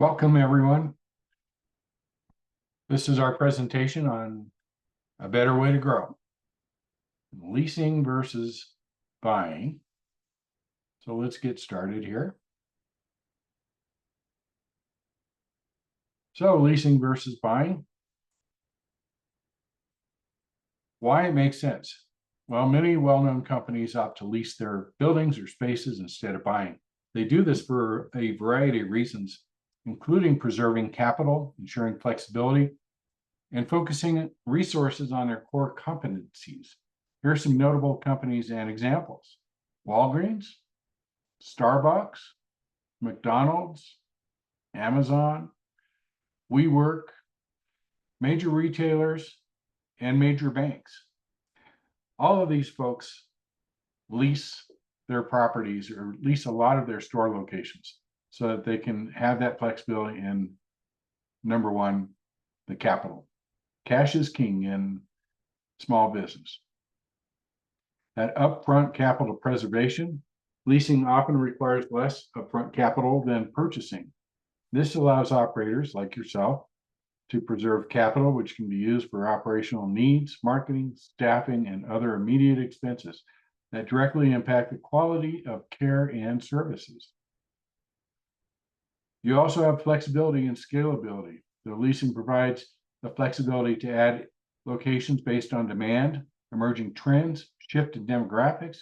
Welcome, everyone. This is our presentation on a better way to grow. Leasing versus buying. So let's get started here. So leasing versus buying. Why it makes sense? Well, many well-known companies opt to lease their buildings or spaces instead of buying. They do this for a variety of reasons, including preserving capital, ensuring flexibility, and focusing resources on their core competencies. Here are some notable companies and examples: Walgreens, Starbucks, McDonald's, Amazon, WeWork, major retailers, and major banks. All of these folks lease their properties or lease a lot of their store locations so that they can have that flexibility in, number one, the capital. Cash is king in small business. That upfront capital preservation, leasing often requires less upfront capital than purchasing. This allows operators like yourself to preserve capital, which can be used for operational needs, marketing, staffing, and other immediate expenses that directly impact the quality of care and services. You also have flexibility and scalability. The leasing provides the flexibility to add locations based on demand, emerging trends, shift in demographics.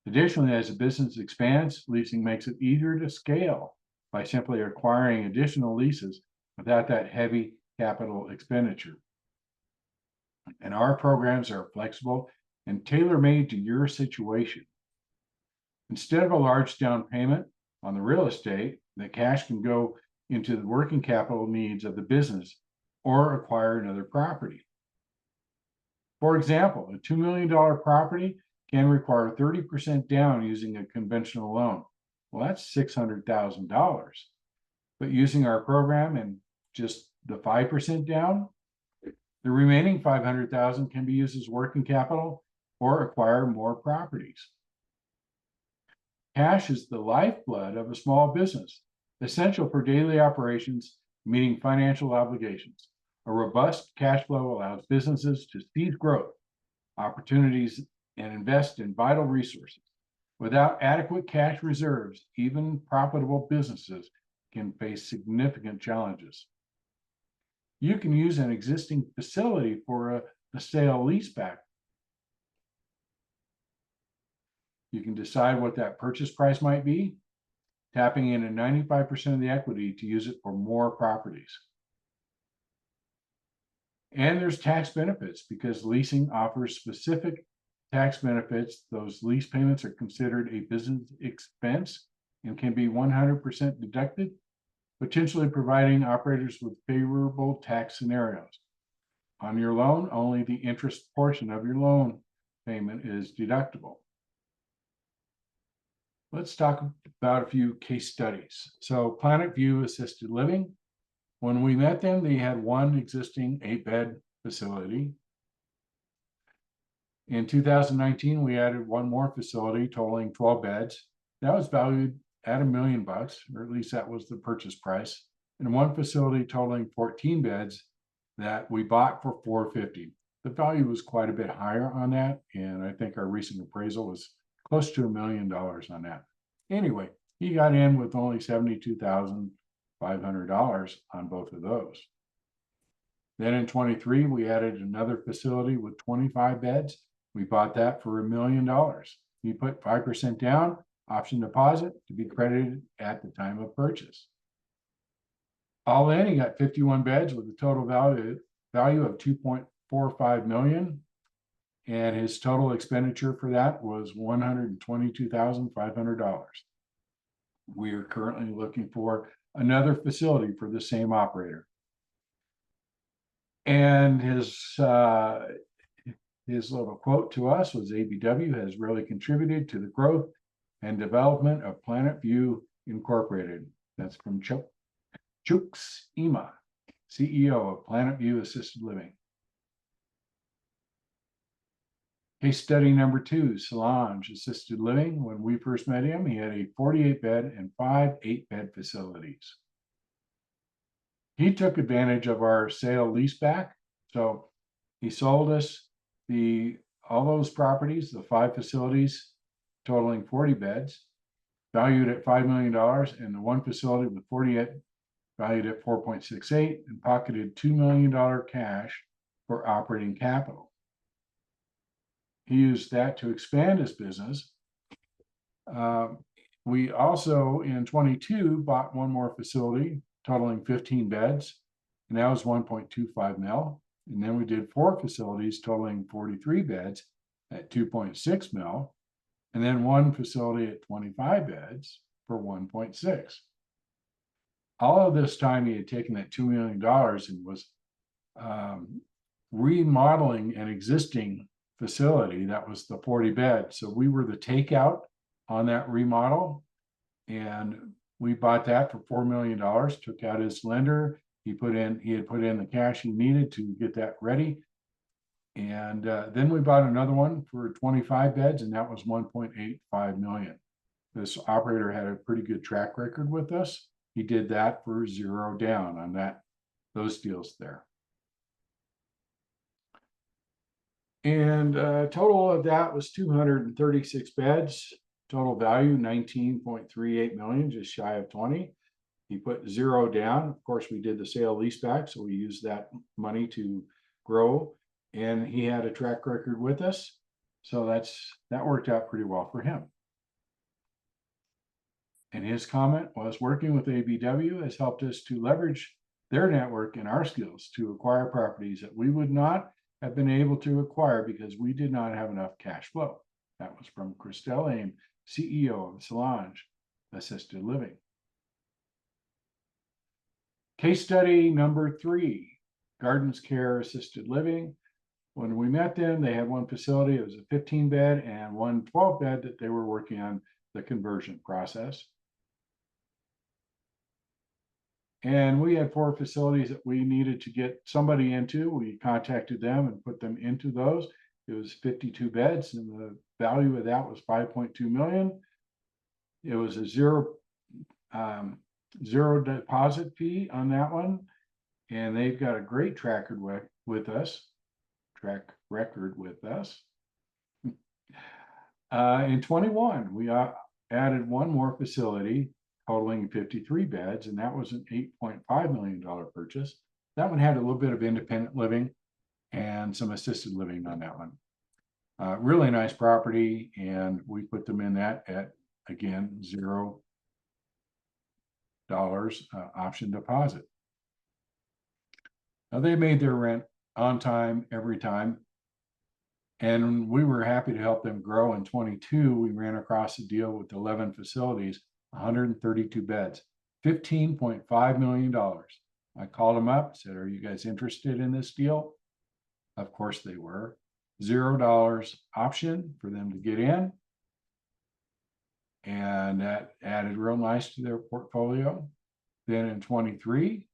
Additionally, as a business expands, leasing makes it easier to scale by simply acquiring additional leases without that heavy capital expenditure. And our programs are flexible and tailor-made to your situation. Instead of a large down payment on the real estate, the cash can go into the working capital needs of the business or acquire another property. For example, a $2 million property can require 30% down using a conventional loan. Well, that's $600,000. But using our program and just the 5% down, the remaining $500,000 can be used as working capital or acquire more properties. Cash is the lifeblood of a small business, essential for daily operations, meeting financial obligations. A robust cash flow allows businesses to seize growth opportunities and invest in vital resources. Without adequate cash reserves, even profitable businesses can face significant challenges. You can use an existing facility for a sale leaseback. You can decide what that purchase price might be, tapping in at 95% of the equity to use it for more properties. And there's tax benefits because leasing offers specific tax benefits. Those lease payments are considered a business expense and can be 100% deducted, potentially providing operators with favorable tax scenarios. On your loan, only the interest portion of your loan payment is deductible. Let's talk about a few case studies. So Planet View Assisted Living, when we met them, they had one existing 8-bed facility. In 2019, we added one more facility totaling 12 beds. That was valued at $1 million, or at least that was the purchase price. And one facility totaling 14 beds that we bought for $450. The value was quite a bit higher on that, and I think our recent appraisal was close to $1 million on that. Anyway, he got in with only $72,500 on both of those. Then in 23, we added another facility with 25 beds. We bought that for $1 million. He put 5% down, option deposit to be credited at the time of purchase. All in, he got 51 beds with a total value of $2.45 million. And his total expenditure for that was $122,500. We are currently looking for another facility for the same operator. And his little quote to us was, ABW has really contributed to the growth and development of Planet View Incorporated. That's from Chooks Ema, CEO of Planet View Assisted Living. Case study number 2, Solange Assisted Living. When we first met him, he had a 48-bed and 5 8-bed facilities. he took advantage of our sale leaseback. So he sold us all those properties, the 5 facilities totaling 40 beds, valued at $5 million, and the one facility with 48 valued at 4.68, and pocketed $2 million cash for operating capital. He used that to expand his business. We also in 22 bought one more facility totaling 15 beds, and that was 1.25 mil. And then we did 4 facilities totaling 43 beds at 2.6 mil, and then one facility at 25 beds for 1.6. All of this time he had taken that $2 million and was remodeling an existing facility that was the 40 bed. So we were the takeout on that remodel, and we bought that for $4 million, took out his lender. He had put in the cash he needed to get that ready. And then we bought another one for 25 beds, and that was 1.85 million. This operator had a pretty good track record with us. He did that for 0 down on those deals there. And total of that was 236 beds. Total value 19.38 million, just shy of 20. He put 0 down. Of course, we did the sale leaseback, so we used that money to grow. And he had a track record with us, so that worked out pretty well for him. And his comment was, working with ABW has helped us to leverage their network and our skills to acquire properties that we would not have been able to acquire because we did not have enough cash flow. That was from Christelle Aim, CEO of Solange Assisted Living. Case study number 3, Gardens Care Assisted Living. When we met them, they had one facility. It was a 15 bed and one 12 bed that they were working on the conversion process. And we had 4 facilities that we needed to get somebody into. We contacted them and put them into those. It was 52 beds, and the value of that was 5.2 million. It was a zero deposit fee on that one, and they've got a great track record with us. In 21, we added one more facility totaling 53 beds, and that was an $8.5 million purchase. That one had a little bit of independent living and some assisted living on that one. Really nice property, and we put them in that at, again, $0 option deposit. Now, they made their rent on time every time, and we were happy to help them grow. In 22, we ran across a deal with 11 facilities, 132 beds, $15.5 million. I called them up, said, "Are you guys interested in this deal?" Of course they were. $0 option for them to get in, and that added real nice to their portfolio. Then in 23,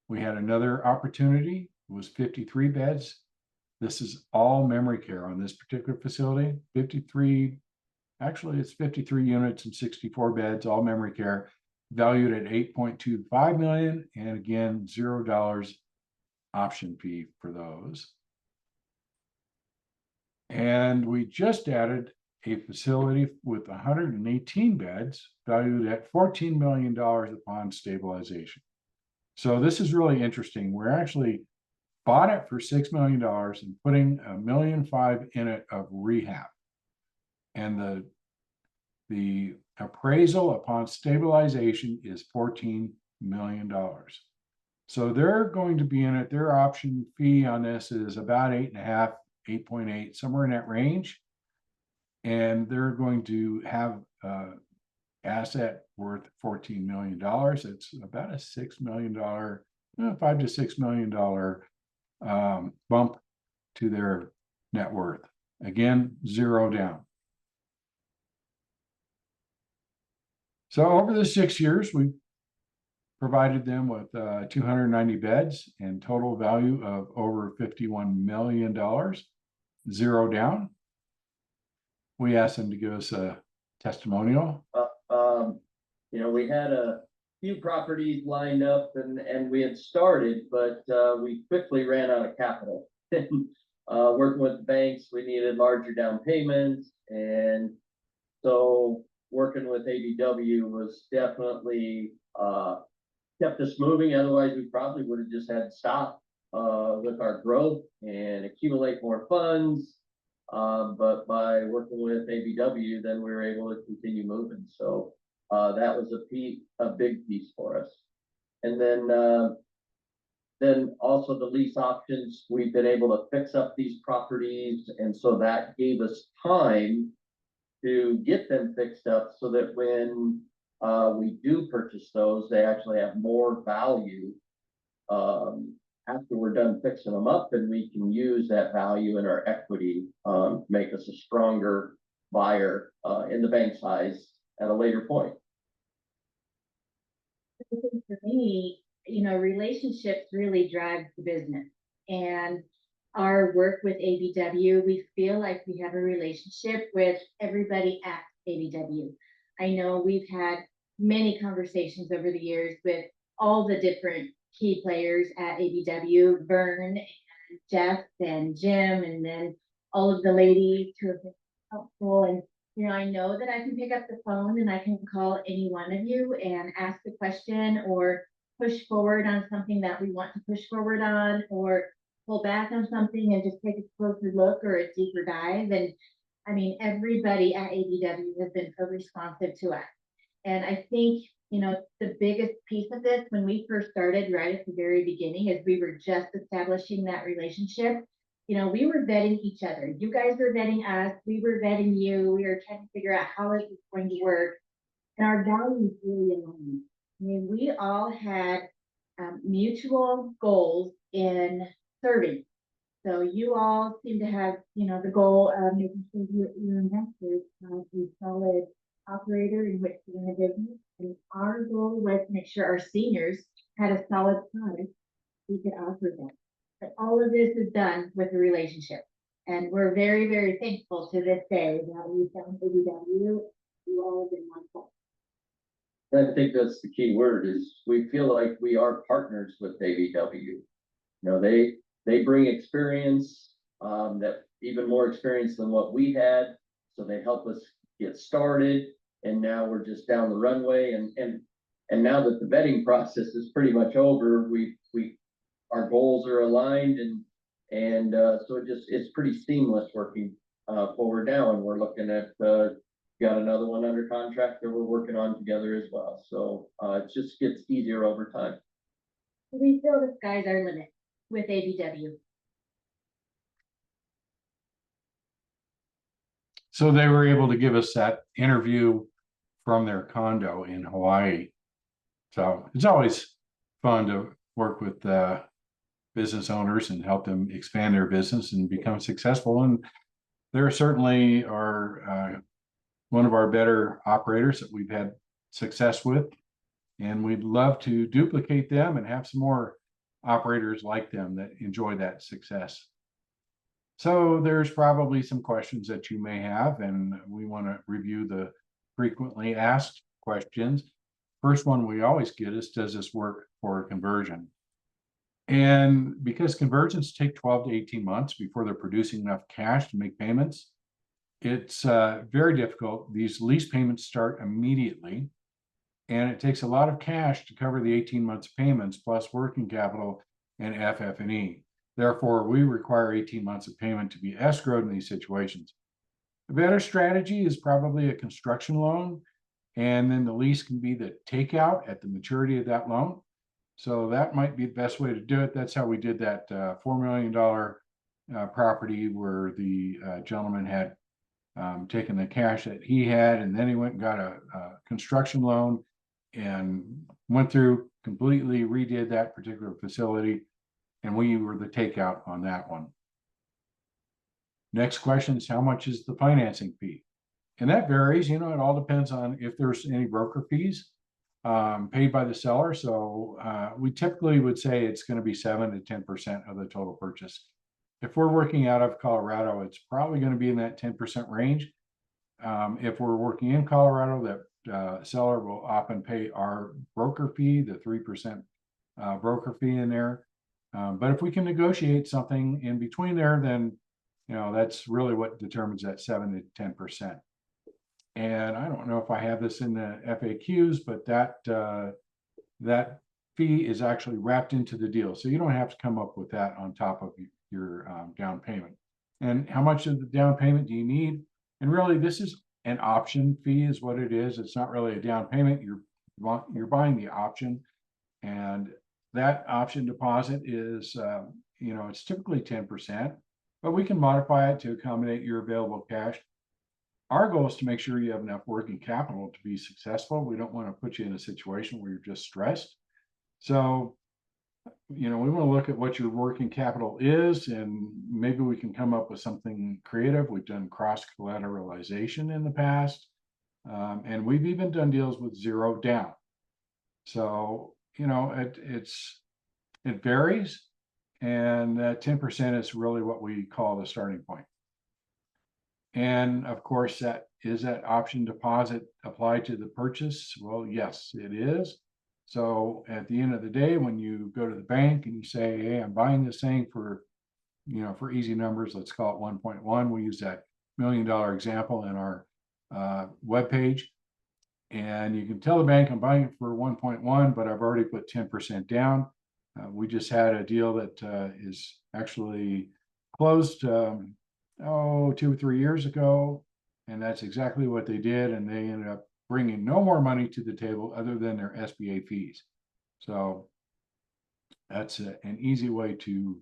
we had another opportunity. It was 53 beds. This is all memory care on this particular facility. 53, actually it's 53 units and 64 beds, all memory care, valued at 8.25 million, and again, $0 option fee for those. And we just added a facility with 118 beds, valued at $14 million upon stabilization. So this is really interesting. We're actually bought it for $6 million and putting $1.5 million in it of rehab. And the appraisal upon stabilization is $14 million. So they're going to be in it. Their option fee on this is about 8.5, 8.8, somewhere in that range. And they're going to have asset worth $14 million. It's about a $6 million, $5 to $6 million bump to their net worth. Again, $0 down. So over the 6 years, we provided them with 290 beds and total value of over $51 million, $0 down. We asked them to give us a testimonial. We had a few properties lined up and we had started, but we quickly ran out of capital. Working with the banks, we needed larger down payments, and so working with ABW was definitely kept us moving. Otherwise, we probably would have just had to stop with our growth and accumulate more funds. But by working with ABW, then we were able to continue moving. So that was a big piece for us. And then also the lease options, we've been able to fix up these properties, and so that gave us time to get them fixed up so that when we do purchase those, they actually have more value after we're done fixing them up, and we can use that value in our equity to make us a stronger buyer in the bank size at a later point. I think for me, relationships really drive the business. And our work with ABW, we feel like we have a relationship with everybody at ABW. I know we've had many conversations over the years with all the different key players at ABW, Vern and Jeff and Jim, and then all of the ladies who have been helpful. And I know that I can pick up the phone and I can call any one of you and ask a question or push forward on something that we want to push forward on, or pull back on something and just take a closer look or a deeper dive. And I mean, everybody at ABW has been so responsive to us. And I think, the biggest piece of this when we first started right at the very beginning is we were just establishing that relationship. We were vetting each other. You guys were vetting us. We were vetting you. We were trying to figure out how it was going to work. And our values really aligned. I mean, we all had mutual goals in serving. So you all seem to have, the goal of making sure your investors have a solid operator in which to run a business. And our goal was to make sure our seniors had a solid product we could offer them. But all of this is done with a relationship. And we're very, very thankful to this day that we found ABW. You all have been wonderful. I think that's the key word is we feel like we are partners with ABW. They bring experience, that even more experience than what we had. So they help us get started. And now we're just down the runway. And now that the vetting process is pretty much over, our goals are aligned, and so it's pretty seamless working forward now. And we're looking at got another one under contract that we're working on together as well. So it just gets easier over time. We feel the sky's our limit with ABW. So they were able to give us that interview from their condo in Hawaii. So it's always fun to work with business owners and help them expand their business and become successful. And there certainly are one of our better operators that we've had success with. And we'd love to duplicate them and have some more operators like them that enjoy that success. So there's probably some questions that you may have, and we want to review the frequently asked questions. First one we always get is, does this work for a conversion? And because conversions take 12 to 18 months before they're producing enough cash to make payments, it's very difficult. These lease payments start immediately, and it takes a lot of cash to cover the 18 months payments plus working capital and FF&E. Therefore, we require 18 months of payment to be escrowed in these situations. A better strategy is probably a construction loan, and then the lease can be the takeout at the maturity of that loan. So that might be the best way to do it. That's how we did that $4 million property where the gentleman had taken the cash that he had, and then he went and got a construction loan and went through, completely redid that particular facility, and we were the takeout on that one. Next question is, how much is the financing fee? And that varies, it all depends on if there's any broker fees paid by the seller. So we typically would say it's going to be 7 to 10% of the total purchase. If we're working out of Colorado, it's probably going to be in that 10% range. If we're working in Colorado, that seller will often pay our broker fee, the 3% broker fee in there. But if we can negotiate something in between there, then, you know, that's really what determines that 7 to 10%. And I don't know if I have this in the FAQs, but that fee is actually wrapped into the deal. So you don't have to come up with that on top of your down payment. And how much of the down payment do you need? And really, this is an option fee is what it is. It's not really a down payment. You're buying the option, and that option deposit is, you know, it's typically 10%, but we can modify it to accommodate your available cash. Our goal is to make sure you have enough working capital to be successful. We don't want to put you in a situation where you're just stressed. So, you know, we want to look at what your working capital is, and maybe we can come up with something creative. We've done cross collateralization in the past, and we've even done deals with 0 down. So, you know, it varies, and that 10% is really what we call the starting point. And of course, that option deposit applied to the purchase? Well, yes, it is. So at the end of the day, when you go to the bank and you say, hey, I'm buying this thing for, you know, for easy numbers, let's call it 1.1. We use that $1 million example in our webpage. And you can tell the bank I'm buying it for 1.1, but I've already put 10% down. We just had a deal that is actually closed 2 or 3 years ago, and that's exactly what they did. And they ended up bringing no more money to the table other than their SBA fees. So that's an easy way to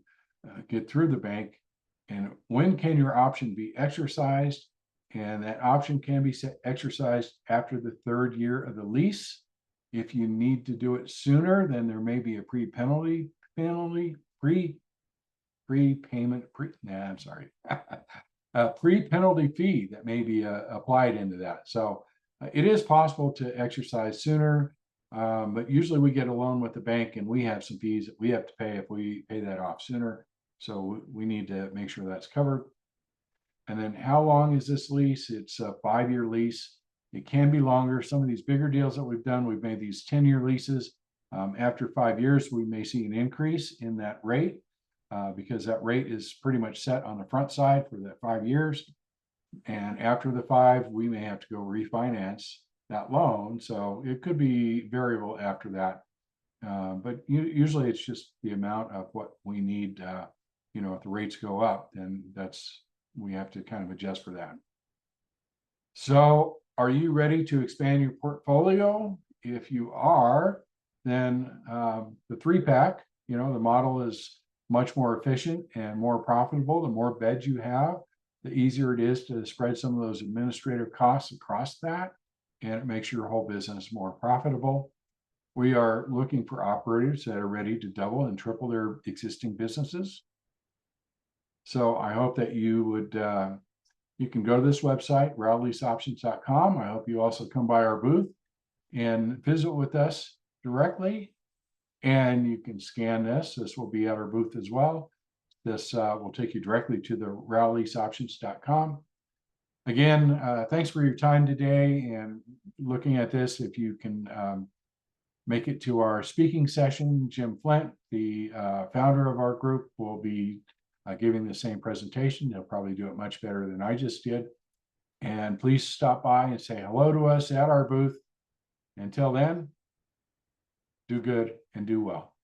get through the bank. And when can your option be exercised? And that option can be exercised after the 3rd year of the lease. If you need to do it sooner, then there may be a prepayment, a pre-penalty fee that may be applied into that. So it is possible to exercise sooner, but usually we get a loan with the bank and we have some fees that we have to pay if we pay that off sooner. So we need to make sure that's covered. And then how long is this lease? It's a 5-year lease. It can be longer. Some of these bigger deals that we've done, we've made these 10-year leases. After 5 years, we may see an increase in that rate because that rate is pretty much set on the front side for that 5 years. And after the 5, we may have to go refinance that loan. So it could be variable after that. But usually it's just the amount of what we need. You know, if the rates go up, then we have to kind of adjust for that. So are you ready to expand your portfolio? If you are, then the 3-pack, you know, the model is much more efficient and more profitable. The more beds you have, the easier it is to spread some of those administrative costs across that, and it makes your whole business more profitable. We are looking for operators that are ready to double and triple their existing businesses. So I hope that you would, you can go to this website, RALLeaseoptions.com. I hope you also come by our booth and visit with us directly. And you can scan this. This will be at our booth as well. This will take you directly to the RALLeaseoptions.com. Again, thanks for your time today and looking at this. If you can make it to our speaking session, Jim Flint, the founder of our group, will be giving the same presentation. He'll probably do it much better than I just did. And please stop by and say hello to us at our booth. Until then, do good and do well.